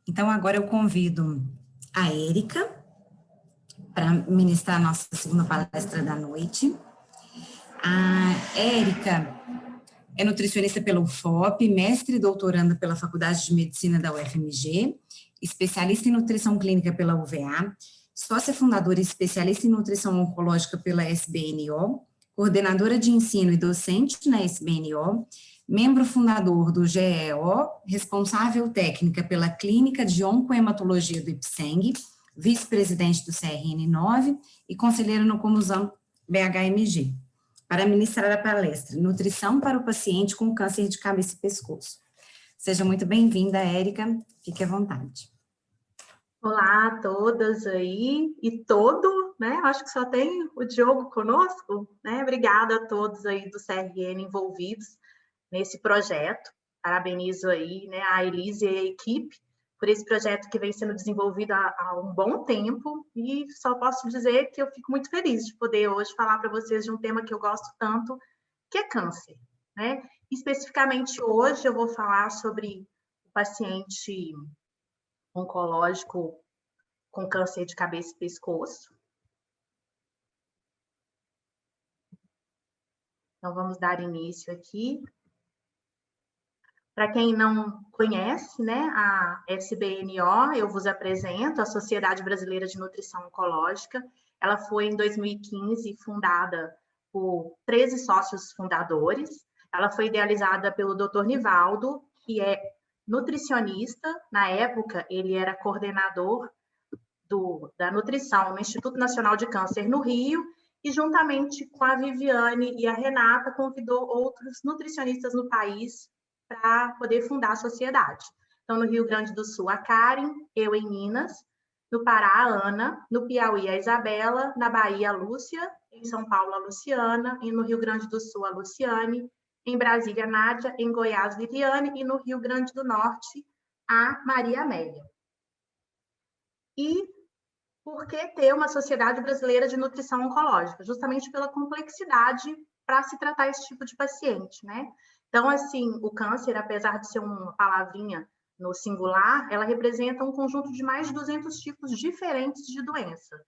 Então, agora eu convido a Érica para ministrar a nossa segunda palestra da noite. A Érica é nutricionista pela UFOP, mestre e doutoranda pela Faculdade de Medicina da UFMG, especialista em nutrição clínica pela UVA, sócia fundadora e especialista em nutrição oncológica pela SBNO, coordenadora de ensino e docente na SBNO, membro fundador do GEO, responsável técnica pela Clínica de Oncohematologia do IPSENG, vice-presidente do CRN9 e conselheira no Comusão BHMG, para ministrar a palestra Nutrição para o Paciente com Câncer de Cabeça e Pescoço. Seja muito bem-vinda, Érica, fique à vontade. Olá a todas aí e todo, né? Acho que só tem o Diogo conosco, né? Obrigada a todos aí do CRN envolvidos nesse projeto. Parabenizo aí, né, a Elise e a equipe por esse projeto que vem sendo desenvolvido há um bom tempo e só posso dizer que eu fico muito feliz de poder hoje falar para vocês de um tema que eu gosto tanto, que é câncer, né? Especificamente hoje eu vou falar sobre o paciente oncológico com câncer de cabeça e pescoço. Então, vamos dar início aqui. Para quem não conhece, né, a SBNO, eu vos apresento, a Sociedade Brasileira de Nutrição Oncológica. Ela foi, em 2015, fundada por 13 sócios fundadores. Ela foi idealizada pelo Dr. Nivaldo, que é nutricionista. Na época, ele era coordenador da nutrição no Instituto Nacional de Câncer no Rio, e juntamente com a Viviane e a Renata, convidou outros nutricionistas no país para poder fundar a sociedade. Então, no Rio Grande do Sul, a Karen, eu em Minas, no Pará, a Ana, no Piauí, a Isabela, na Bahia, a Lúcia, em São Paulo, a Luciana, e no Rio Grande do Sul, a Luciane, em Brasília, a Nádia, em Goiás, a Viviane, e no Rio Grande do Norte, a Maria Amélia. E por que ter uma Sociedade Brasileira de Nutrição Oncológica? Justamente pela complexidade para se tratar esse tipo de paciente, né? Então, assim, o câncer, apesar de ser uma palavrinha no singular, ela representa um conjunto de mais de 200 tipos diferentes de doença.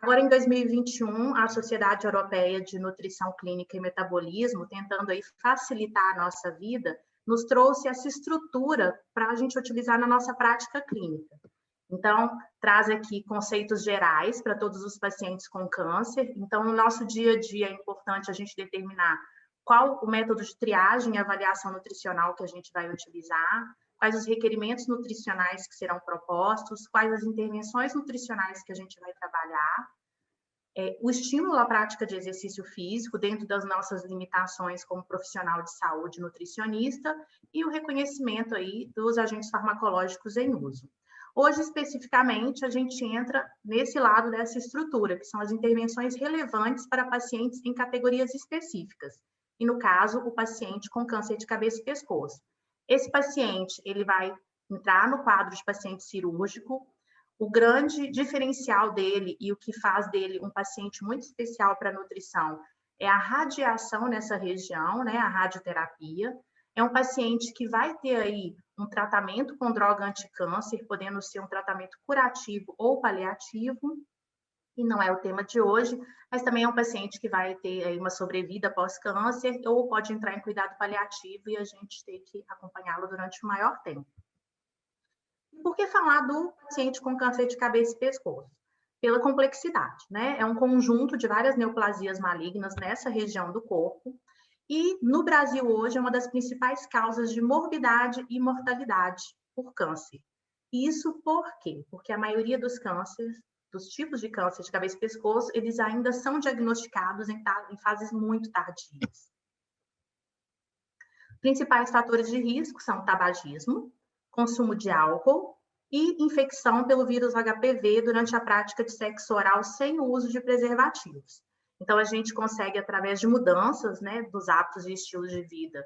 Agora, em 2021, a Sociedade Europeia de Nutrição Clínica e Metabolismo, tentando aí facilitar a nossa vida, nos trouxe essa estrutura para a gente utilizar na nossa prática clínica. Então, traz aqui conceitos gerais para todos os pacientes com câncer. Então, no nosso dia a dia é importante a gente determinar qual o método de triagem e avaliação nutricional que a gente vai utilizar, quais os requerimentos nutricionais que serão propostos, quais as intervenções nutricionais que a gente vai trabalhar, o estímulo à prática de exercício físico dentro das nossas limitações como profissional de saúde nutricionista e o reconhecimento aí dos agentes farmacológicos em uso. Hoje, especificamente, a gente entra nesse lado dessa estrutura, que são as intervenções relevantes para pacientes em categorias específicas. E, no caso, o paciente com câncer de cabeça e pescoço. Esse paciente, ele vai entrar no quadro de paciente cirúrgico. O grande diferencial dele e o que faz dele um paciente muito especial para a nutrição é a radiação nessa região, né, a radioterapia. É um paciente que vai ter aí um tratamento com droga anticâncer, podendo ser um tratamento curativo ou paliativo, e não é o tema de hoje, mas também é um paciente que vai ter aí uma sobrevida pós-câncer ou pode entrar em cuidado paliativo e a gente tem que acompanhá-lo durante o maior tempo. Por que falar do paciente com câncer de cabeça e pescoço? Pela complexidade, né? É um conjunto de várias neoplasias malignas nessa região do corpo, e no Brasil hoje é uma das principais causas de morbidade e mortalidade por câncer. Isso por quê? Porque a maioria dos cânceres, dos tipos de câncer de cabeça e pescoço, eles ainda são diagnosticados em fases muito tardias. Principais fatores de risco são tabagismo, consumo de álcool e infecção pelo vírus HPV durante a prática de sexo oral sem o uso de preservativos. Então, a gente consegue, através de mudanças, né, dos hábitos e estilos de vida,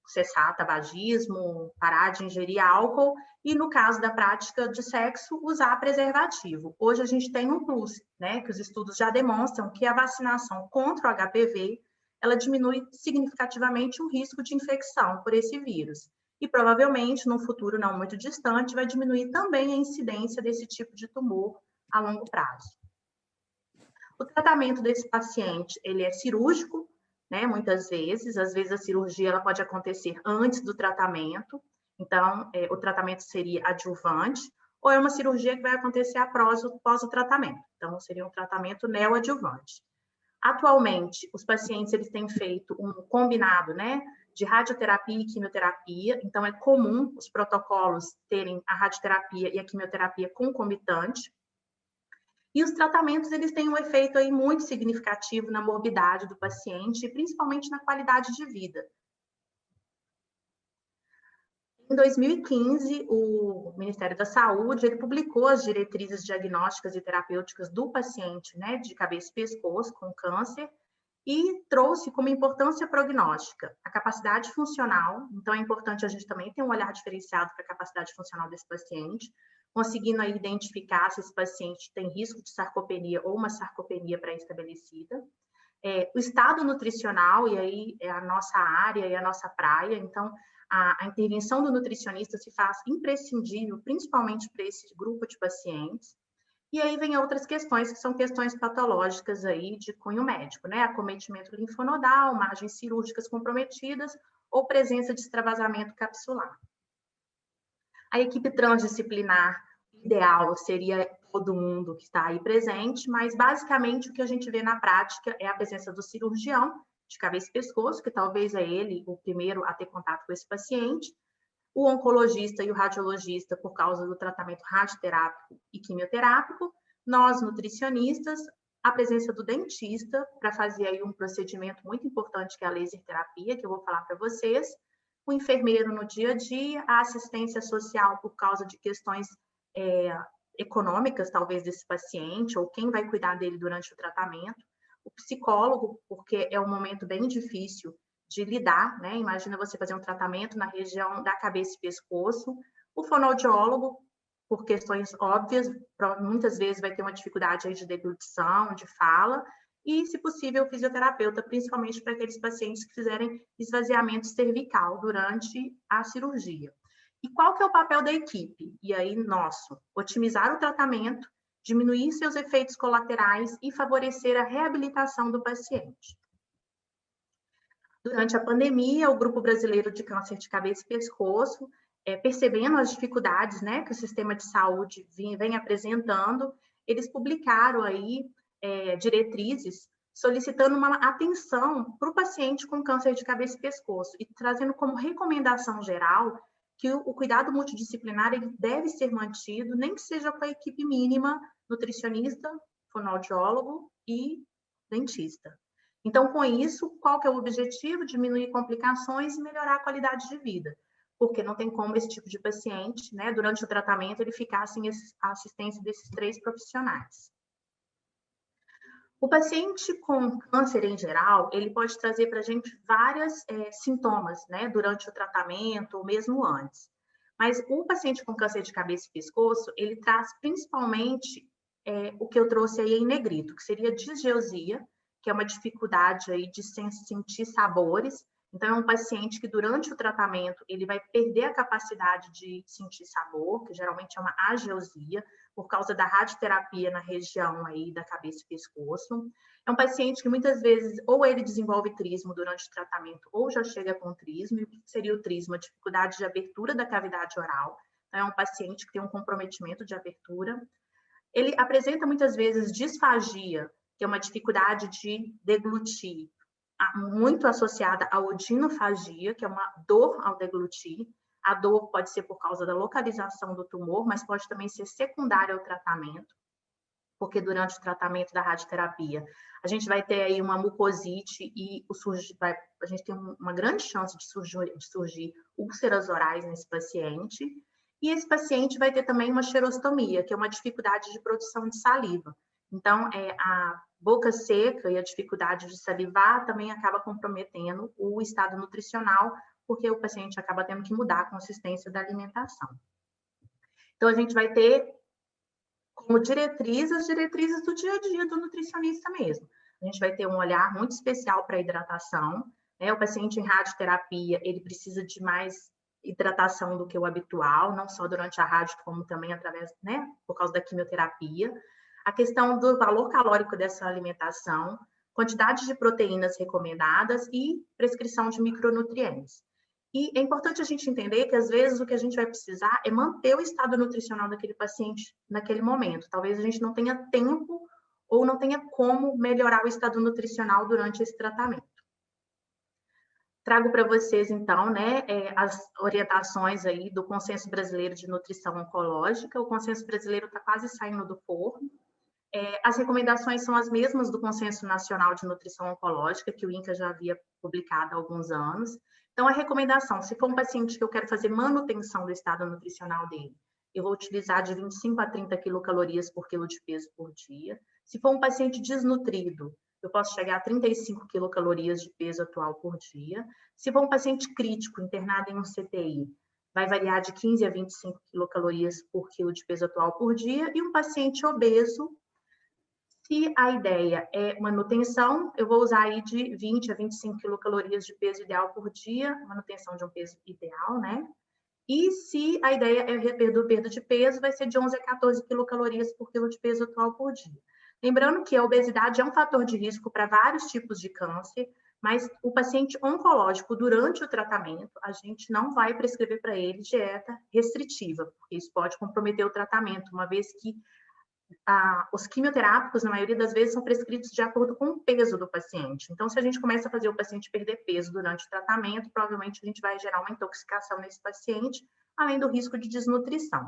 cessar tabagismo, parar de ingerir álcool e, no caso da prática de sexo, usar preservativo. Hoje, a gente tem um plus, né, que os estudos já demonstram que a vacinação contra o HPV, ela diminui significativamente o risco de infecção por esse vírus. e provavelmente, num futuro não muito distante, vai diminuir também a incidência desse tipo de tumor a longo prazo. O tratamento desse paciente, ele é cirúrgico, né, muitas vezes, às vezes a cirurgia ela pode acontecer antes do tratamento, então o tratamento seria adjuvante, ou é uma cirurgia que vai acontecer após o tratamento, então seria um tratamento neoadjuvante. Atualmente, os pacientes eles têm feito um combinado, né, de radioterapia e quimioterapia, então é comum os protocolos terem a radioterapia e a quimioterapia concomitante, e os tratamentos, eles têm um efeito aí muito significativo na morbidade do paciente e principalmente na qualidade de vida. Em 2015, o Ministério da Saúde, ele publicou as diretrizes diagnósticas e terapêuticas do paciente, né, de cabeça e pescoço com câncer, e trouxe como importância prognóstica a capacidade funcional, então é importante a gente também ter um olhar diferenciado para a capacidade funcional desse paciente, conseguindo aí identificar se esse paciente tem risco de sarcopenia ou uma sarcopenia pré-estabelecida. O estado nutricional, e aí é a nossa área e a nossa praia, então a intervenção do nutricionista se faz imprescindível, principalmente para esse grupo de pacientes. E aí vem outras questões, que são questões patológicas aí de cunho médico, né? Acometimento linfonodal, margens cirúrgicas comprometidas ou presença de extravasamento capsular. A equipe transdisciplinar ideal seria todo mundo que está aí presente, mas basicamente o que a gente vê na prática é a presença do cirurgião de cabeça e pescoço, que talvez é ele o primeiro a ter contato com esse paciente, o oncologista e o radiologista por causa do tratamento radioterápico e quimioterápico, nós nutricionistas, a presença do dentista para fazer aí um procedimento muito importante que é a laser terapia, que eu vou falar para vocês, o enfermeiro no dia a dia, a assistência social por causa de questões econômicas, talvez, desse paciente, ou quem vai cuidar dele durante o tratamento, o psicólogo, porque é um momento bem difícil de lidar, né? Imagina você fazer um tratamento na região da cabeça e pescoço, o fonoaudiólogo, por questões óbvias, muitas vezes vai ter uma dificuldade aí de deglutição, de fala, e, se possível, o fisioterapeuta, principalmente para aqueles pacientes que fizerem esvaziamento cervical durante a cirurgia. E qual que é o papel da equipe? E aí, nosso, otimizar o tratamento, diminuir seus efeitos colaterais e favorecer a reabilitação do paciente. Durante a pandemia, o Grupo Brasileiro de Câncer de Cabeça e Pescoço, percebendo as dificuldades, né, que o sistema de saúde vem apresentando, eles publicaram aí diretrizes solicitando uma atenção para o paciente com câncer de cabeça e pescoço e trazendo como recomendação geral que o cuidado multidisciplinar ele deve ser mantido, nem que seja com a equipe mínima, nutricionista, fonoaudiólogo e dentista. Então, com isso, qual que é o objetivo? Diminuir complicações e melhorar a qualidade de vida, porque não tem como esse tipo de paciente, né, durante o tratamento, ele ficar sem a assistência desses 3 profissionais. O paciente com câncer em geral, ele pode trazer para a gente vários sintomas, né, durante o tratamento ou mesmo antes. Mas o paciente com câncer de cabeça e pescoço, ele traz principalmente o que eu trouxe aí em negrito, que seria disgeusia, que é uma dificuldade aí de sentir sabores. Então, é um paciente que durante o tratamento, ele vai perder a capacidade de sentir sabor, que geralmente é uma ageusia, por causa da radioterapia na região aí da cabeça e pescoço. É um paciente que muitas vezes ou ele desenvolve trismo durante o tratamento ou já chega com trismo. E o que seria o trismo? A dificuldade de abertura da cavidade oral. Então, é um paciente que tem um comprometimento de abertura. Ele apresenta muitas vezes disfagia, que é uma dificuldade de deglutir, muito associada à odinofagia, que é uma dor ao deglutir. A dor pode ser por causa da localização do tumor, mas pode também ser secundária ao tratamento, porque durante o tratamento da radioterapia, a gente vai ter aí uma mucosite e a gente tem uma grande chance de surgir úlceras orais nesse paciente. E esse paciente vai ter também uma xerostomia, que é uma dificuldade de produção de saliva. Então, a boca seca e a dificuldade de salivar também acaba comprometendo o estado nutricional, porque o paciente acaba tendo que mudar a consistência da alimentação. Então, a gente vai ter como diretriz as diretrizes do dia a dia do nutricionista mesmo. A gente vai ter um olhar muito especial para a hidratação, né? O paciente em radioterapia, ele precisa de mais hidratação do que o habitual, não só durante a rádio, como também através, né, por causa da quimioterapia. A questão do valor calórico dessa alimentação, quantidade de proteínas recomendadas e prescrição de micronutrientes. E é importante a gente entender que, às vezes, o que a gente vai precisar é manter o estado nutricional daquele paciente naquele momento. Talvez a gente não tenha tempo ou não tenha como melhorar o estado nutricional durante esse tratamento. Trago para vocês, então, né, as orientações aí do Consenso Brasileiro de Nutrição Oncológica. O Consenso Brasileiro está quase saindo do forno. As recomendações são as mesmas do Consenso Nacional de Nutrição Oncológica, que o INCA já havia publicado há alguns anos. Então, a recomendação, se for um paciente que eu quero fazer manutenção do estado nutricional dele, eu vou utilizar de 25 a 30 quilocalorias por quilo de peso por dia. Se for um paciente desnutrido, eu posso chegar a 35 quilocalorias de peso atual por dia. Se for um paciente crítico, internado em um CTI, vai variar de 15 a 25 quilocalorias por quilo de peso atual por dia. E um paciente obeso, se a ideia é manutenção, eu vou usar aí de 20 a 25 quilocalorias de peso ideal por dia, manutenção de um peso ideal, né? E se a ideia é perda de peso, vai ser de 11 a 14 quilocalorias por quilo de peso atual por dia. Lembrando que a obesidade é um fator de risco para vários tipos de câncer, mas o paciente oncológico, durante o tratamento, a gente não vai prescrever para ele dieta restritiva, porque isso pode comprometer o tratamento, uma vez que os quimioterápicos, na maioria das vezes, são prescritos de acordo com o peso do paciente. Então, se a gente começa a fazer o paciente perder peso durante o tratamento, provavelmente a gente vai gerar uma intoxicação nesse paciente, além do risco de desnutrição.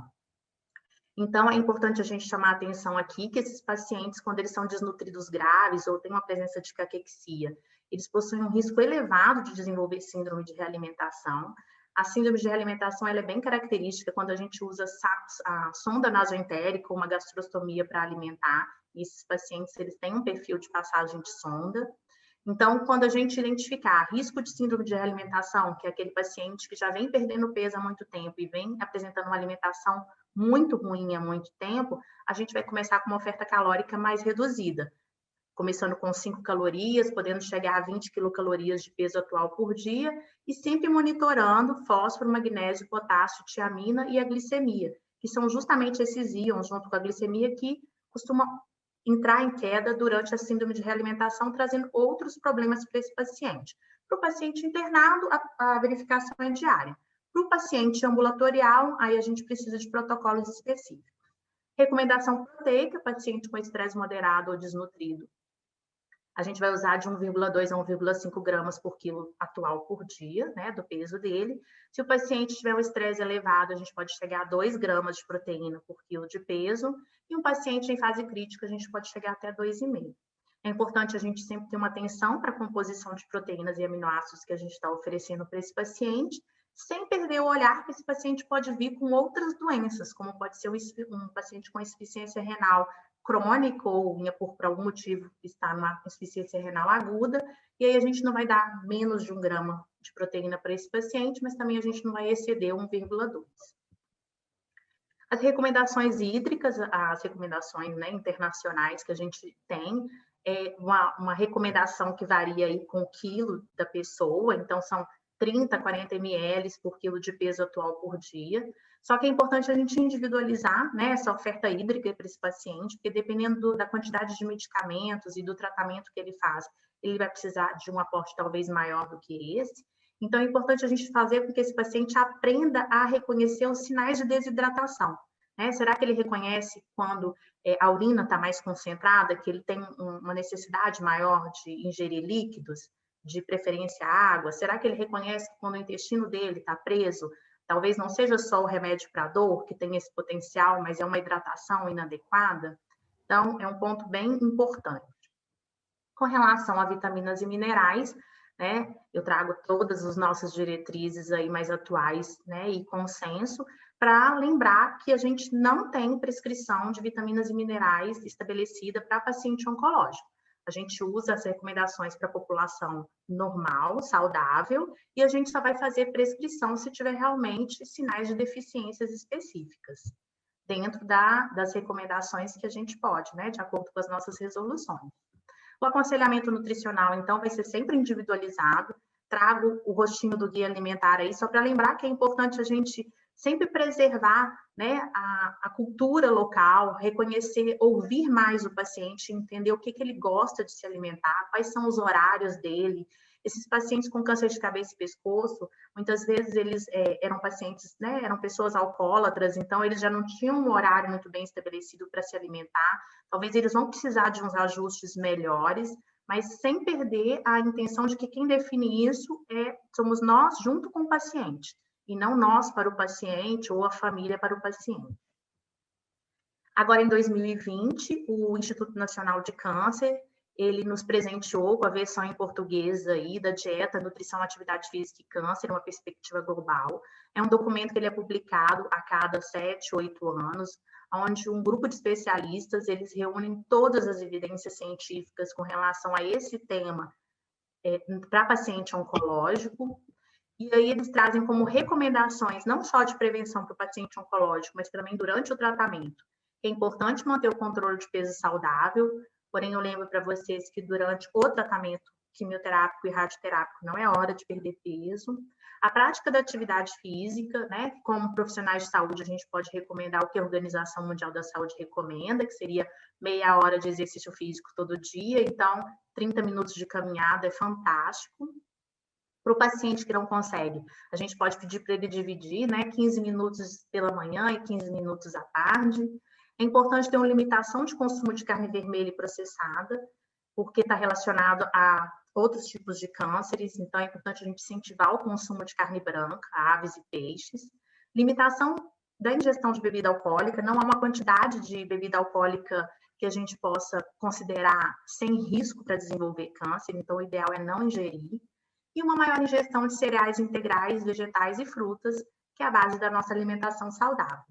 Então, é importante a gente chamar a atenção aqui que esses pacientes, quando eles são desnutridos graves ou têm uma presença de caquexia, eles possuem um risco elevado de desenvolver síndrome de realimentação. A síndrome de realimentação ela é bem característica quando a gente usa a sonda nasoentérica ou uma gastrostomia para alimentar. E esses pacientes eles têm um perfil de passagem de sonda. Então, quando a gente identificar risco de síndrome de realimentação, que é aquele paciente que já vem perdendo peso há muito tempo e vem apresentando uma alimentação muito ruim há muito tempo, a gente vai começar com uma oferta calórica mais reduzida, começando com 5 calorias, podendo chegar a 20 quilocalorias de peso atual por dia, e sempre monitorando fósforo, magnésio, potássio, tiamina e a glicemia, que são justamente esses íons, junto com a glicemia, que costumam entrar em queda durante a síndrome de realimentação, trazendo outros problemas para esse paciente. Para o paciente internado, a verificação é diária. Para o paciente ambulatorial, aí a gente precisa de protocolos específicos. Recomendação proteica, paciente com estresse moderado ou desnutrido. A gente vai usar de 1,2 a 1,5 gramas por quilo atual por dia, né, do peso dele. Se o paciente tiver um estresse elevado, a gente pode chegar a 2 gramas de proteína por quilo de peso. E um paciente em fase crítica, a gente pode chegar até 2,5. É importante a gente sempre ter uma atenção para a composição de proteínas e aminoácidos que a gente está oferecendo para esse paciente, sem perder o olhar que esse paciente pode vir com outras doenças, como pode ser um paciente com insuficiência renal crônica ou por algum motivo está numa insuficiência renal aguda, e aí a gente não vai dar menos de 1 grama de proteína para esse paciente, mas também a gente não vai exceder 1,2. As recomendações hídricas, as recomendações, né, internacionais que a gente tem, é uma recomendação que varia aí com o quilo da pessoa, então são 30 a 40 ml por quilo de peso atual por dia. Só que é importante a gente individualizar, né, essa oferta hídrica para esse paciente, porque dependendo da quantidade de medicamentos e do tratamento que ele faz, ele vai precisar de um aporte talvez maior do que esse. Então, é importante a gente fazer com que esse paciente aprenda a reconhecer os sinais de desidratação. Né? Será que ele reconhece quando a urina está mais concentrada, que ele tem uma necessidade maior de ingerir líquidos, de preferência água? Será que ele reconhece que quando o intestino dele está preso, talvez não seja só o remédio para dor, que tem esse potencial, mas é uma hidratação inadequada? Então, é um ponto bem importante. Com relação a vitaminas e minerais, né, eu trago todas as nossas diretrizes aí mais atuais, né, e consenso, para lembrar que a gente não tem prescrição de vitaminas e minerais estabelecida para paciente oncológico. A gente usa as recomendações para a população normal, saudável, e a gente só vai fazer prescrição se tiver realmente sinais de deficiências específicas, dentro das recomendações que a gente pode, né, de acordo com as nossas resoluções. O aconselhamento nutricional, então, vai ser sempre individualizado, trago o rostinho do guia alimentar aí, só para lembrar que é importante a gente sempre preservar, né, a cultura local, reconhecer, ouvir mais o paciente, entender o que ele gosta de se alimentar, quais são os horários dele. Esses pacientes com câncer de cabeça e pescoço, muitas vezes eles eram pacientes, né, eram pessoas alcoólatras, então eles já não tinham um horário muito bem estabelecido para se alimentar. Talvez eles vão precisar de uns ajustes melhores, mas sem perder a intenção de que quem define isso somos nós junto com o paciente, e não nós para o paciente ou a família para o paciente. Agora, em 2020, o Instituto Nacional de Câncer, ele nos presenteou com a versão em português aí da Dieta, Nutrição, Atividade Física e Câncer, uma perspectiva global. É um documento que ele é publicado a cada 7, 8 anos, onde um grupo de especialistas, eles reúnem todas as evidências científicas com relação a esse tema para paciente oncológico. E aí eles trazem como recomendações, não só de prevenção para o paciente oncológico, mas também durante o tratamento. É importante manter o controle de peso saudável, porém eu lembro para vocês que durante o tratamento quimioterápico e radioterápico não é hora de perder peso. A prática da atividade física, né, como profissionais de saúde, a gente pode recomendar o que a Organização Mundial da Saúde recomenda, que seria meia hora de exercício físico todo dia, então 30 minutos de caminhada é fantástico. Para o paciente que não consegue, a gente pode pedir para ele dividir, né, 15 minutos pela manhã e 15 minutos à tarde. É importante ter uma limitação de consumo de carne vermelha e processada, porque está relacionado a outros tipos de cânceres, então é importante a gente incentivar o consumo de carne branca, aves e peixes. Limitação da ingestão de bebida alcoólica, não há uma quantidade de bebida alcoólica que a gente possa considerar sem risco para desenvolver câncer, então o ideal é não ingerir. E uma maior ingestão de cereais integrais, vegetais e frutas, que é a base da nossa alimentação saudável.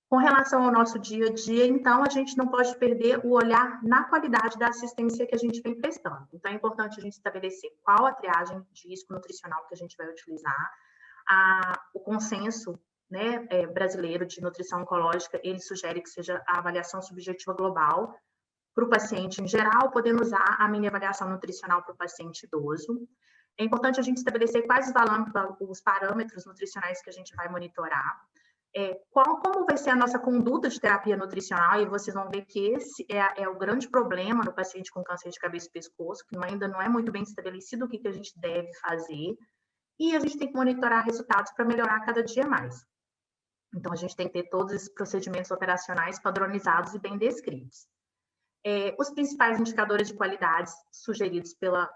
Com relação ao nosso dia a dia, então, a gente não pode perder o olhar na qualidade da assistência que a gente vem prestando. Então, é importante a gente estabelecer qual a triagem de risco nutricional que a gente vai utilizar. O consenso, né, brasileiro de nutrição oncológica, ele sugere que seja a avaliação subjetiva global para o paciente em geral, podendo usar a mini avaliação nutricional para o paciente idoso. É importante a gente estabelecer quais os parâmetros nutricionais que a gente vai monitorar. Como vai ser a nossa conduta de terapia nutricional, e vocês vão ver que esse é o grande problema no paciente com câncer de cabeça e pescoço, que ainda não é muito bem estabelecido o que a gente deve fazer, e a gente tem que monitorar resultados para melhorar cada dia mais. Então, a gente tem que ter todos esses procedimentos operacionais padronizados e bem descritos. Os principais indicadores de qualidade sugeridos pela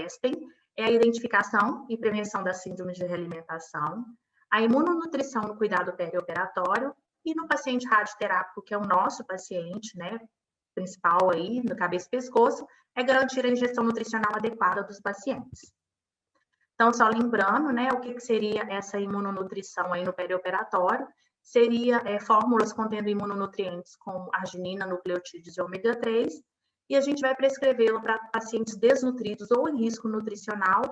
ESPEN é a identificação e prevenção das síndromes de realimentação, a imunonutrição no cuidado perioperatório e no paciente radioterápico, que é o nosso paciente, né, principal aí, no cabeça e pescoço, é garantir a ingestão nutricional adequada dos pacientes. Então, só lembrando, né, o que seria essa imunonutrição aí no perioperatório, seria fórmulas contendo imunonutrientes como arginina, nucleotídeos e ômega 3, e a gente vai prescrevê-lo para pacientes desnutridos ou em risco nutricional,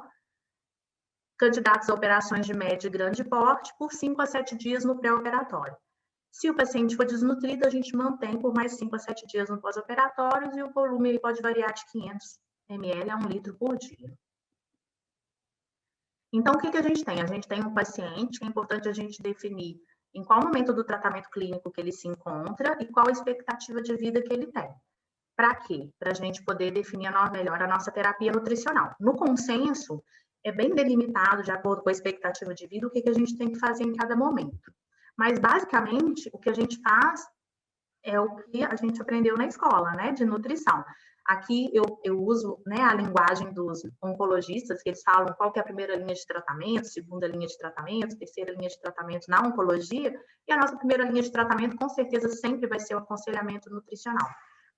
candidatos a operações de médio e grande porte, por 5 a 7 dias no pré-operatório. Se o paciente for desnutrido, a gente mantém por mais 5 a 7 dias no pós-operatório, e o volume ele pode variar de 500 ml a 1 litro por dia. Então, o que a gente tem? A gente tem um paciente que é importante a gente definir em qual momento do tratamento clínico que ele se encontra e qual a expectativa de vida que ele tem. Para quê? Para a gente poder definir melhor a nossa terapia nutricional. No consenso, é bem delimitado, de acordo com a expectativa de vida, o que a gente tem que fazer em cada momento. Mas, basicamente, o que a gente faz é o que a gente aprendeu na escola, né, de nutrição. Aqui eu uso, né, a linguagem dos oncologistas, que eles falam qual que é a primeira linha de tratamento, segunda linha de tratamento, terceira linha de tratamento na oncologia, e a nossa primeira linha de tratamento, com certeza, sempre vai ser o aconselhamento nutricional.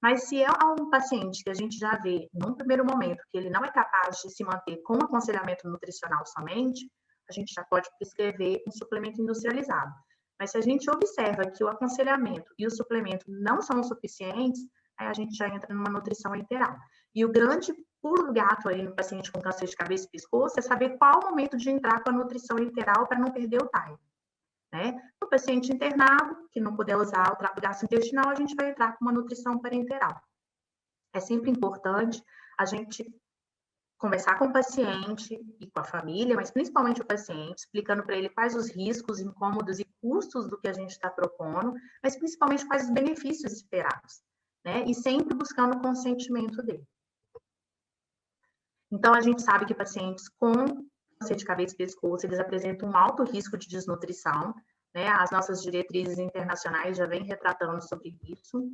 Mas se é um paciente que a gente já vê, num primeiro momento, que ele não é capaz de se manter com aconselhamento nutricional somente, a gente já pode prescrever um suplemento industrializado. Mas se a gente observa que o aconselhamento e o suplemento não são suficientes, aí a gente já entra numa nutrição enteral. E o grande pulo do gato aí no paciente com câncer de cabeça e pescoço é saber qual o momento de entrar com a nutrição enteral para não perder o time. Né? No paciente internado, que não puder usar o trato gastrointestinal, a gente vai entrar com uma nutrição parenteral. É sempre importante a gente conversar com o paciente e com a família, mas principalmente o paciente, explicando para ele quais os riscos, incômodos e custos do que a gente está propondo, mas principalmente quais os benefícios esperados, né? E sempre buscando o consentimento dele. Então, a gente sabe que pacientes com câncer de cabeça e pescoço, eles apresentam um alto risco de desnutrição, né? As nossas diretrizes internacionais já vêm retratando sobre isso.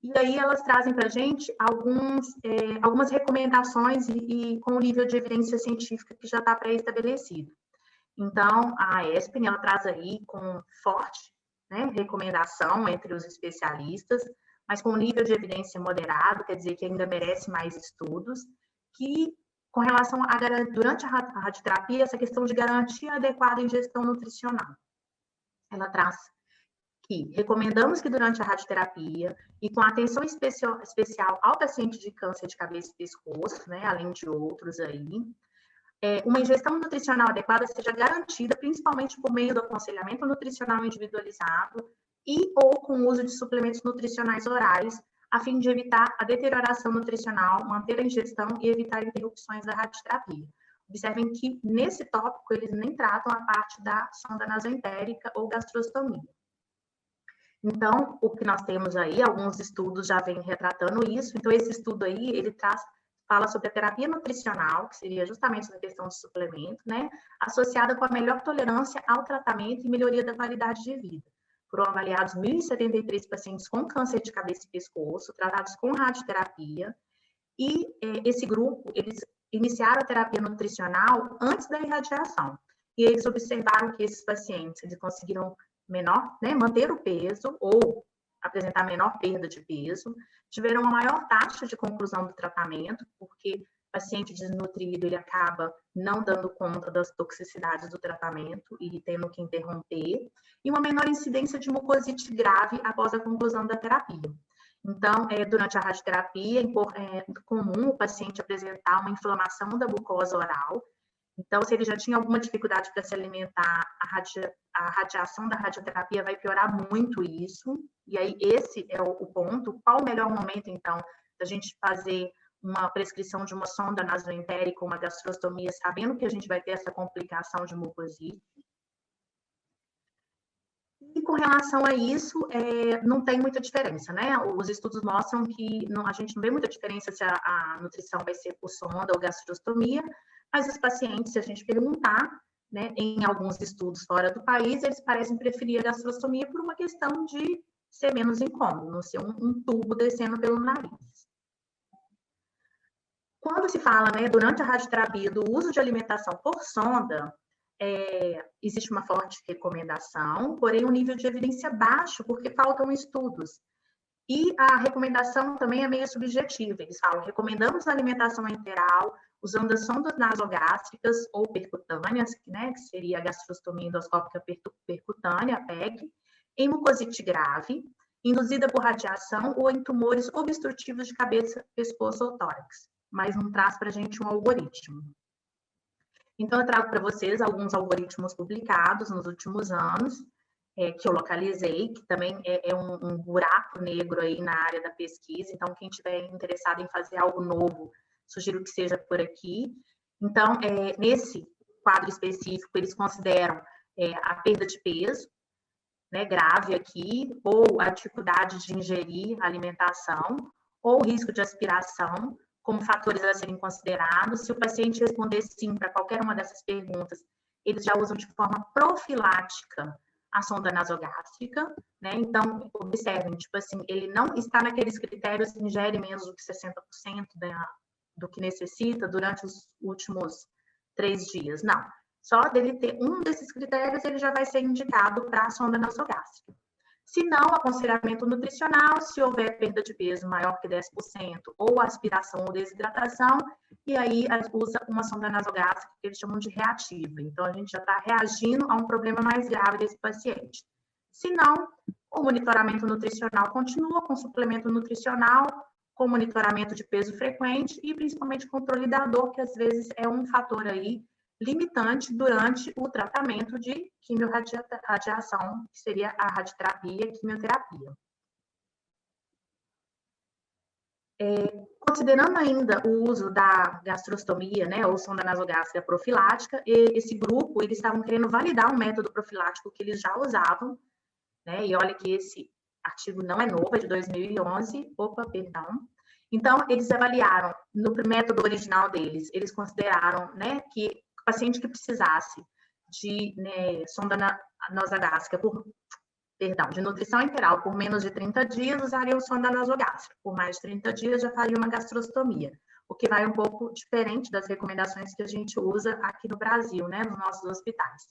E aí elas trazem para a gente algumas recomendações e com o nível de evidência científica que já está pré-estabelecido. Então, a ESPEN, ela traz aí com forte, né, recomendação entre os especialistas, mas com nível de evidência moderado, quer dizer que ainda merece mais estudos, que com relação durante a radioterapia, essa questão de garantia adequada em gestão nutricional. Ela traz que recomendamos que durante a radioterapia e com atenção especial ao paciente de câncer de cabeça e pescoço, né, além de outros aí, uma ingestão nutricional adequada seja garantida, principalmente por meio do aconselhamento nutricional individualizado e ou com o uso de suplementos nutricionais orais, a fim de evitar a deterioração nutricional, manter a ingestão e evitar interrupções da radioterapia. Observem que, nesse tópico, eles nem tratam a parte da sonda nasoentérica ou gastrostomia. Então, o que nós temos aí, alguns estudos já vêm retratando isso. Então, esse estudo aí, ele fala sobre a terapia nutricional, que seria justamente essa questão de suplemento, né? Associada com a melhor tolerância ao tratamento e melhoria da qualidade de vida. Foram avaliados 1.073 pacientes com câncer de cabeça e pescoço, tratados com radioterapia. E esse grupo, eles iniciaram a terapia nutricional antes da irradiação. E eles observaram que esses pacientes, eles conseguiram manter o peso ou apresentar menor perda de peso, tiveram uma maior taxa de conclusão do tratamento, porque o paciente desnutrido, ele acaba não dando conta das toxicidades do tratamento e tendo que interromper, e uma menor incidência de mucosite grave após a conclusão da terapia. Então, durante a radioterapia, é comum o paciente apresentar uma inflamação da mucosa oral. Então, se ele já tinha alguma dificuldade para se alimentar, a radiação da radioterapia vai piorar muito isso. E aí, esse é o ponto. Qual o melhor momento, então, da gente fazer uma prescrição de uma sonda nasoentérica, uma gastrostomia, sabendo que a gente vai ter essa complicação de mucosite? E com relação a isso, não tem muita diferença, né? Os estudos mostram que a gente não vê muita diferença se a nutrição vai ser por sonda ou gastrostomia, mas os pacientes, se a gente perguntar, né, em alguns estudos fora do país, eles parecem preferir a gastrostomia por uma questão de ser menos incômodo, não ser um tubo descendo pelo nariz. Quando se fala, né, durante a radioterapia, do uso de alimentação por sonda, existe uma forte recomendação, porém um nível de evidência baixo, porque faltam estudos. E a recomendação também é meio subjetiva. Eles falam, recomendamos a alimentação enteral, usando as sondas nasogástricas ou percutâneas, né, que seria a gastrostomia endoscópica percutânea, a PEG, em mucosite grave, induzida por radiação ou em tumores obstrutivos de cabeça, pescoço ou tórax. Mas não traz para a gente um algoritmo. Então, eu trago para vocês alguns algoritmos publicados nos últimos anos, que eu localizei, que também é um buraco negro aí na área da pesquisa. Então, quem estiver interessado em fazer algo novo, sugiro que seja por aqui. Então, nesse quadro específico, eles consideram a perda de peso, né, grave aqui, ou a dificuldade de ingerir alimentação, ou risco de aspiração, como fatores a serem considerados. Se o paciente responder sim para qualquer uma dessas perguntas, eles já usam de forma profilática a sonda nasogástrica, né? Então, observem, tipo assim, ele não está naqueles critérios, ingere menos do que 60% do que necessita durante os últimos 3 dias. Não. Só dele ter um desses critérios, ele já vai ser indicado para a sonda nasogástrica. Se não, aconselhamento nutricional, se houver perda de peso maior que 10%, ou aspiração ou desidratação, e aí usa uma sonda nasogástrica que eles chamam de reativa. Então, a gente já está reagindo a um problema mais grave desse paciente. Se não, o monitoramento nutricional continua com suplemento nutricional, com monitoramento de peso frequente e principalmente controle da dor, que às vezes é um fator aí limitante durante o tratamento de quimiorradiação, que seria a radioterapia e quimioterapia. Considerando ainda o uso da gastrostomia, né, ou sonda nasogástrica profilática, esse grupo, eles estavam querendo validar um método profilático que eles já usavam, né, e olha que esse artigo não é novo, é de 2011, Então, eles avaliaram, no método original deles, eles consideraram, né, que o paciente que precisasse de, né, sonda nasogástrica de nutrição enteral por menos de 30 dias, usariam sonda nasogástrica. Por mais de 30 dias, já faria uma gastrostomia, o que vai um pouco diferente das recomendações que a gente usa aqui no Brasil, né, nos nossos hospitais.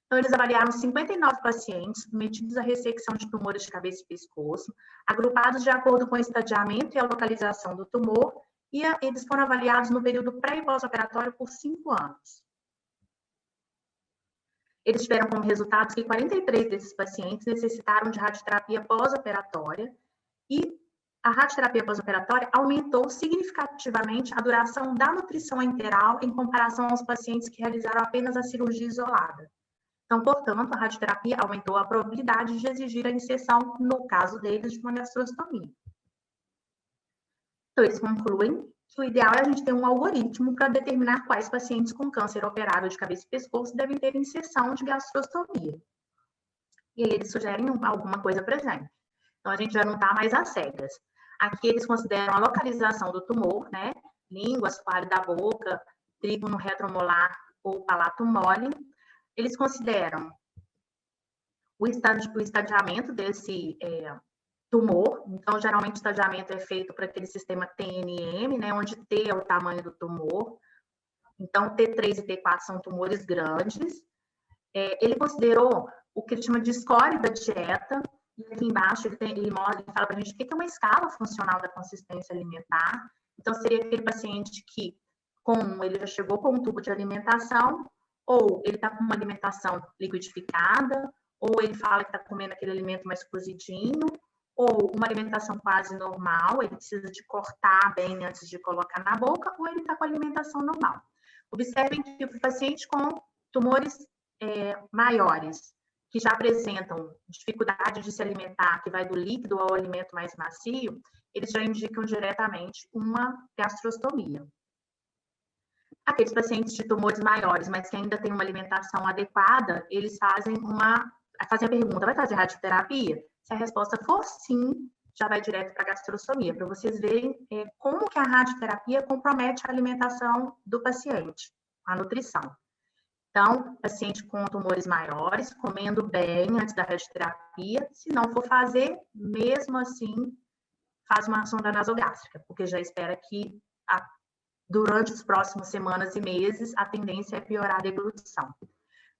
Então, eles avaliaram 59 pacientes, submetidos à ressecção de tumores de cabeça e pescoço, agrupados de acordo com o estadiamento e a localização do tumor, e eles foram avaliados no período pré- e pós-operatório por 5 anos. Eles tiveram como resultados que 43 desses pacientes necessitaram de radioterapia pós-operatória e a radioterapia pós-operatória aumentou significativamente a duração da nutrição enteral em comparação aos pacientes que realizaram apenas a cirurgia isolada. Então, portanto, a radioterapia aumentou a probabilidade de exigir a inserção, no caso deles, de uma gastrostomia. Então, eles concluem que o ideal é a gente ter um algoritmo para determinar quais pacientes com câncer operável de cabeça e pescoço devem ter inserção de gastrostomia. E aí eles sugerem alguma coisa para a gente. Então, a gente já não está mais às cegas. Aqui eles consideram a localização do tumor, né? Língua, assoalho da boca, trígono retromolar ou palato mole. Eles consideram o estadiamento desse tumor. Então, geralmente, o estadiamento é feito para aquele sistema TNM, né, onde T é o tamanho do tumor. Então, T3 e T4 são tumores grandes. Ele considerou o que ele chama de score da dieta. E aqui embaixo ele fala para a gente o que é uma escala funcional da consistência alimentar. Então, seria aquele paciente que ele já chegou com um tubo de alimentação, ou ele está com uma alimentação liquidificada, ou ele fala que está comendo aquele alimento mais cozidinho, ou uma alimentação quase normal, ele precisa de cortar bem antes de colocar na boca, ou ele está com alimentação normal. Observem que o paciente com tumores maiores, que já apresentam dificuldade de se alimentar, que vai do líquido ao alimento mais macio, eles já indicam diretamente uma gastrostomia. Aqueles pacientes de tumores maiores, mas que ainda têm uma alimentação adequada, eles fazem a pergunta, vai fazer radioterapia? Se a resposta for sim, já vai direto para a gastrostomia, para vocês verem como que a radioterapia compromete a alimentação do paciente, a nutrição. Então, paciente com tumores maiores, comendo bem antes da radioterapia, se não for fazer, mesmo assim, faz uma sonda nasogástrica, porque já espera que durante as próximas semanas e meses, a tendência é piorar a deglutição.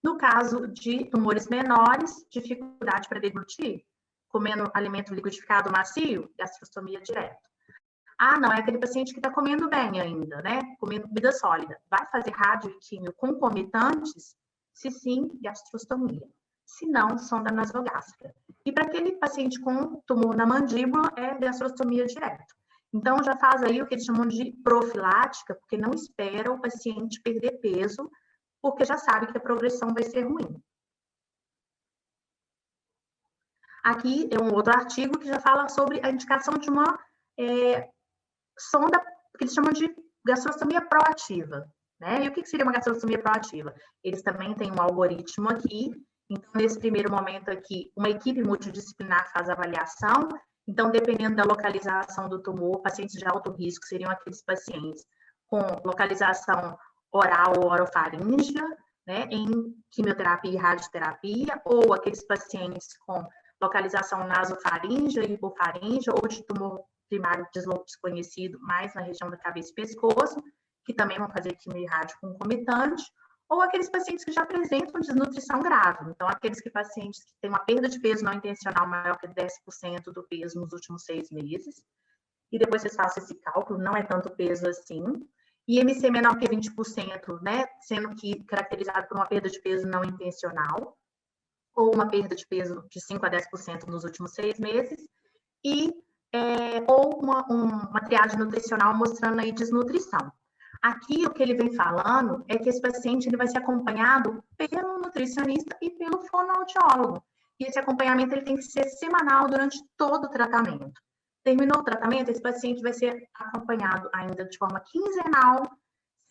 No caso de tumores menores, dificuldade para deglutir, comendo alimento liquidificado macio, gastrostomia direto. Não, é aquele paciente que está comendo bem ainda, né? Comendo comida sólida. Vai fazer rádio e químio concomitantes? Se sim, gastrostomia. Se não, sonda nasogástrica. E para aquele paciente com tumor na mandíbula, é gastrostomia direto. Então, já faz aí o que eles chamam de profilática, porque não espera o paciente perder peso, porque já sabe que a progressão vai ser ruim. Aqui é um outro artigo que já fala sobre a indicação de uma sonda, que eles chamam de gastrostomia proativa. Né? E o que seria uma gastrostomia proativa? Eles também têm um algoritmo aqui. Então, nesse primeiro momento aqui, uma equipe multidisciplinar faz a avaliação. Então, dependendo da localização do tumor, pacientes de alto risco seriam aqueles pacientes com localização oral ou orofaríngea, né, em quimioterapia e radioterapia, ou aqueles pacientes com localização nasofaríngea e hipofaríngea, ou de tumor primário desconhecido, mais na região da cabeça e pescoço, que também vão fazer quimio e rádio concomitante, ou aqueles pacientes que já apresentam desnutrição grave. Então, aqueles pacientes que têm uma perda de peso não intencional maior que 10% do peso nos últimos 6 meses. E depois vocês façam esse cálculo, não é tanto peso assim. IMC menor que 20%, né? Sendo que caracterizado por uma perda de peso não intencional, ou uma perda de peso de 5 a 10% nos últimos 6 meses, ou uma triagem nutricional mostrando aí desnutrição. Aqui, o que ele vem falando é que esse paciente ele vai ser acompanhado pelo nutricionista e pelo fonoaudiólogo. E esse acompanhamento ele tem que ser semanal durante todo o tratamento. Terminou o tratamento, esse paciente vai ser acompanhado ainda de forma quinzenal,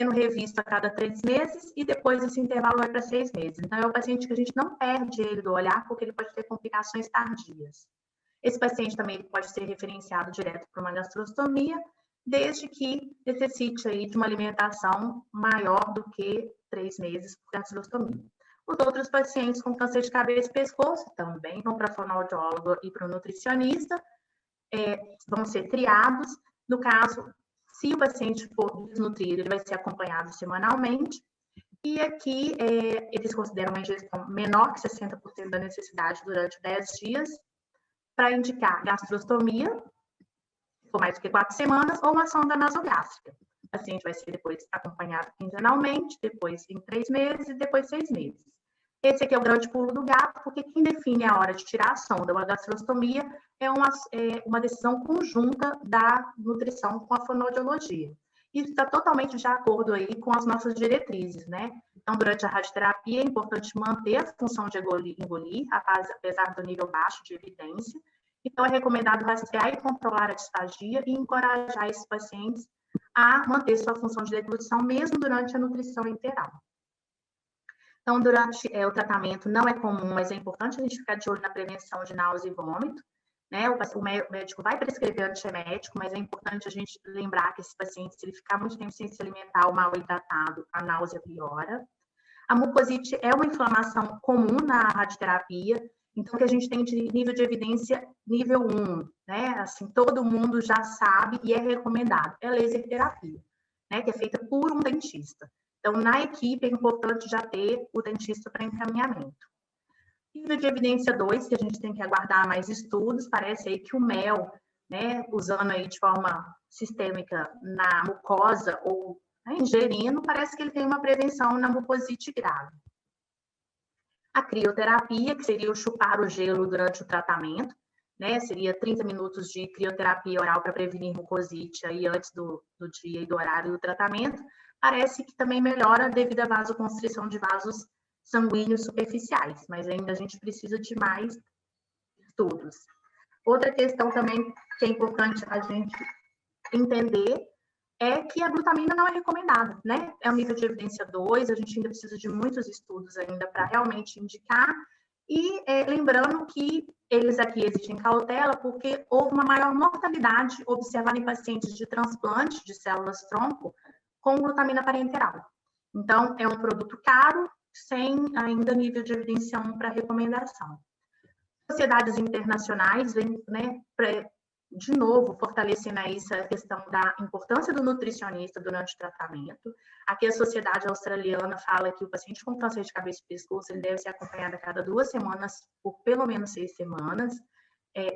sendo revisto a cada 3 meses, e depois esse intervalo vai para 6 meses. Então, é o paciente que a gente não perde ele do olhar, porque ele pode ter complicações tardias. Esse paciente também pode ser referenciado direto para uma gastrostomia, desde que necessite aí de uma alimentação maior do que 3 meses por gastrostomia. Os outros pacientes com câncer de cabeça e pescoço também vão para a fonoaudióloga e para o nutricionista, vão ser triados. No caso, se o paciente for desnutrido, ele vai ser acompanhado semanalmente. E aqui, eles consideram uma ingestão menor que 60% da necessidade durante 10 dias, para indicar gastrostomia, por mais do que 4 semanas, ou uma sonda nasogástrica. O paciente vai ser depois acompanhado quinzenalmente, depois em 3 meses e depois 6 meses. Esse aqui é o grande pulo do gato, porque quem define a hora de tirar a sonda ou a gastrostomia é uma decisão conjunta da nutrição com a fonoaudiologia. Isso está totalmente de acordo aí com as nossas diretrizes, né? Então, durante a radioterapia, é importante manter a função de engolir, apesar do nível baixo de evidência. Então, é recomendado rastrear e controlar a disfagia e encorajar esses pacientes a manter sua função de deglutição, mesmo durante a nutrição enteral. Então, durante o tratamento, não é comum, mas é importante a gente ficar de olho na prevenção de náusea e vômito, né? O médico vai prescrever antiemético, mas é importante a gente lembrar que esse paciente, se ele ficar muito tempo sem se alimentar ou mal hidratado, a náusea piora. A mucosite é uma inflamação comum na radioterapia, então que a gente tem de nível de evidência nível 1, né? Assim, todo mundo já sabe e é recomendado. É laser terapia, né? Que é feita por um dentista. Então, na equipe, é importante já ter o dentista para encaminhamento. Nível de evidência 2, que a gente tem que aguardar mais estudos, parece aí que o mel, né, usando aí de forma sistêmica na mucosa ou ingerindo, parece que ele tem uma prevenção na mucosite grave. A crioterapia, que seria o chupar o gelo durante o tratamento, né, seria 30 minutos de crioterapia oral para prevenir mucosite aí antes do dia e do horário do tratamento, parece que também melhora devido à vasoconstrição de vasos sanguíneos superficiais, mas ainda a gente precisa de mais estudos. Outra questão também que é importante a gente entender é que a glutamina não é recomendada, né? É um nível de evidência 2, a gente ainda precisa de muitos estudos ainda para realmente indicar. E lembrando que eles aqui exigem cautela porque houve uma maior mortalidade observada em pacientes de transplante de células-tronco com glutamina parenteral. Então, é um produto caro, sem ainda nível de evidência 1 para recomendação. Sociedades internacionais vêm, né, de novo, fortalecendo aí essa questão da importância do nutricionista durante o tratamento. Aqui a Sociedade Australiana fala que o paciente com câncer de cabeça e pescoço ele deve ser acompanhado a cada 2 semanas, por pelo menos 6 semanas.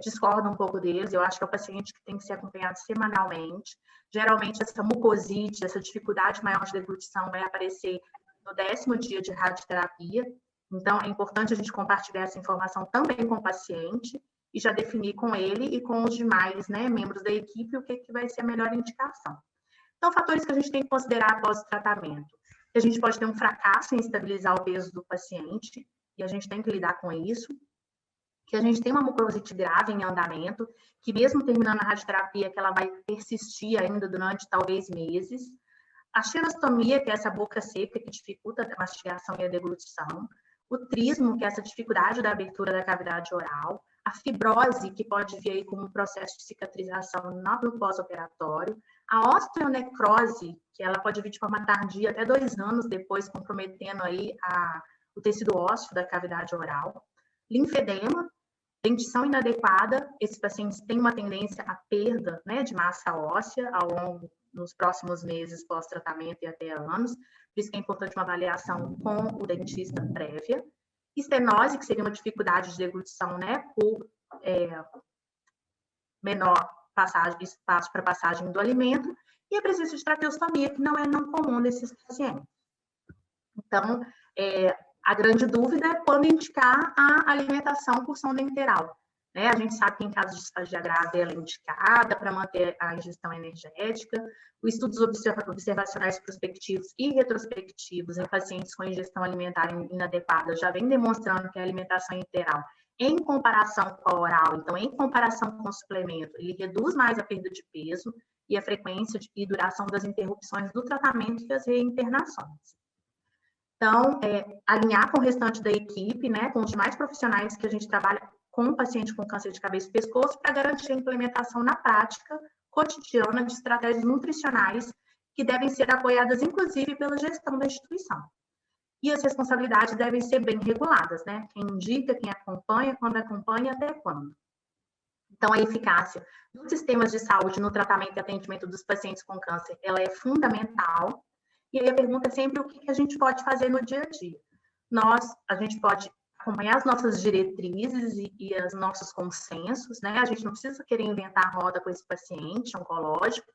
Discordo um pouco deles, eu acho que é o paciente que tem que ser acompanhado semanalmente. Geralmente, essa mucosite, essa dificuldade maior de deglutição vai aparecer no 10º dia de radioterapia. Então, é importante a gente compartilhar essa informação também com o paciente e já definir com ele e com os demais, né, membros da equipe o que vai ser a melhor indicação. Então, fatores que a gente tem que considerar após o tratamento. A gente pode ter um fracasso em estabilizar o peso do paciente e a gente tem que lidar com isso. Que a gente tem uma mucosite grave em andamento, que mesmo terminando a radioterapia, que ela vai persistir ainda durante talvez meses. A xerostomia, que é essa boca seca que dificulta a mastigação e a deglutição. O trismo, que é essa dificuldade da abertura da cavidade oral. A fibrose, que pode vir aí como um processo de cicatrização no pós-operatório. A osteonecrose, que ela pode vir de forma tardia, até 2 anos depois, comprometendo aí o tecido ósseo da cavidade oral. Linfedema, dentição inadequada, esses pacientes têm uma tendência à perda, né, de massa óssea nos próximos meses pós-tratamento e até anos, por isso que é importante uma avaliação com o dentista prévia. Estenose, que seria uma dificuldade de deglutição, né, por menor espaço para passagem do alimento, e a presença de traqueostomia, que não é não comum nesses pacientes. Então, a grande dúvida é quando indicar a alimentação por sonda enteral. Né? A gente sabe que em caso de disfagia grave ela é indicada para manter a ingestão energética. Os estudos observacionais prospectivos e retrospectivos em pacientes com ingestão alimentar inadequada já vem demonstrando que a alimentação enteral em comparação com a oral, então, em comparação com o suplemento, ele reduz mais a perda de peso e a frequência e duração das interrupções do tratamento e as reinternações. Então, alinhar com o restante da equipe, né, com os demais profissionais que a gente trabalha com o paciente com câncer de cabeça e pescoço, para garantir a implementação na prática cotidiana de estratégias nutricionais que devem ser apoiadas, inclusive, pela gestão da instituição. E as responsabilidades devem ser bem reguladas, né? Quem indica, quem acompanha, quando acompanha, até quando. Então, a eficácia dos sistemas de saúde no tratamento e atendimento dos pacientes com câncer, ela é fundamental. E aí a pergunta é sempre o que a gente pode fazer no dia a dia. A gente pode acompanhar as nossas diretrizes e os nossos consensos, né? A gente não precisa querer inventar a roda com esse paciente oncológico.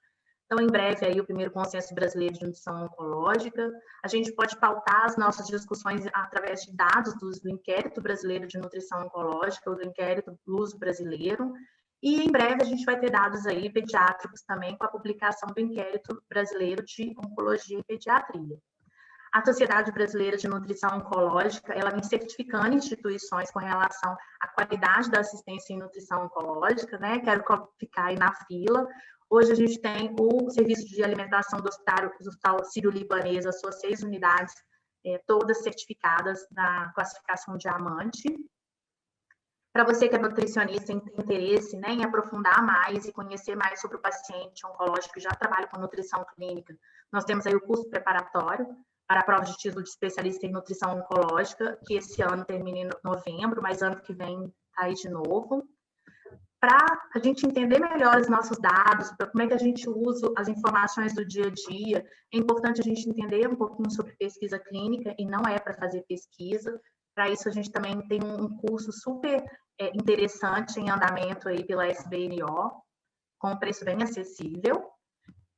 Então, em breve, aí, o primeiro consenso brasileiro de nutrição oncológica. A gente pode pautar as nossas discussões através de dados do Inquérito Brasileiro de Nutrição Oncológica, ou do Inquérito Luso Brasileiro. E, em breve, a gente vai ter dados aí pediátricos também, com a publicação do Inquérito Brasileiro de Oncologia e Pediatria. A Sociedade Brasileira de Nutrição Oncológica, ela vem certificando instituições com relação à qualidade da assistência em nutrição oncológica, né? Quero ficar aí na fila. Hoje a gente tem o serviço de alimentação do Hospital Sírio-Libanês, as suas 6 unidades, todas certificadas na classificação diamante. Para você que é nutricionista e tem interesse, né, em aprofundar mais e conhecer mais sobre o paciente oncológico que já trabalha com nutrição clínica, nós temos aí o curso preparatório para a prova de título de especialista em nutrição oncológica, que esse ano termina em novembro, mas ano que vem está aí de novo. Para a gente entender melhor os nossos dados, para como é que a gente usa as informações do dia a dia, é importante a gente entender um pouquinho sobre pesquisa clínica, e não é para fazer pesquisa. Para isso, a gente também tem um curso super interessante em andamento aí pela SBNO, com um preço bem acessível.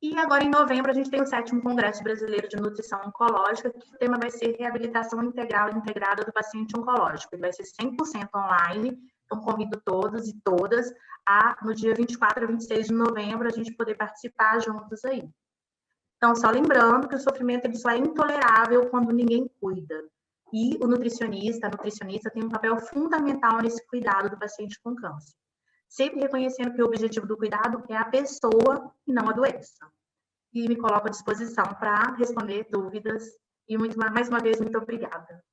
E agora, em novembro, a gente tem o 7º Congresso Brasileiro de Nutrição Oncológica, que o tema vai ser reabilitação integral e integrada do paciente oncológico. Ele vai ser 100% online. Então, convido todos e todas a, no dia 24 a 26 de novembro, a gente poder participar juntos aí. Então, só lembrando que o sofrimento ele só é intolerável quando ninguém cuida. E o nutricionista, a nutricionista tem um papel fundamental nesse cuidado do paciente com câncer. Sempre reconhecendo que o objetivo do cuidado é a pessoa e não a doença. E me coloco à disposição para responder dúvidas. E mais uma vez, muito obrigada.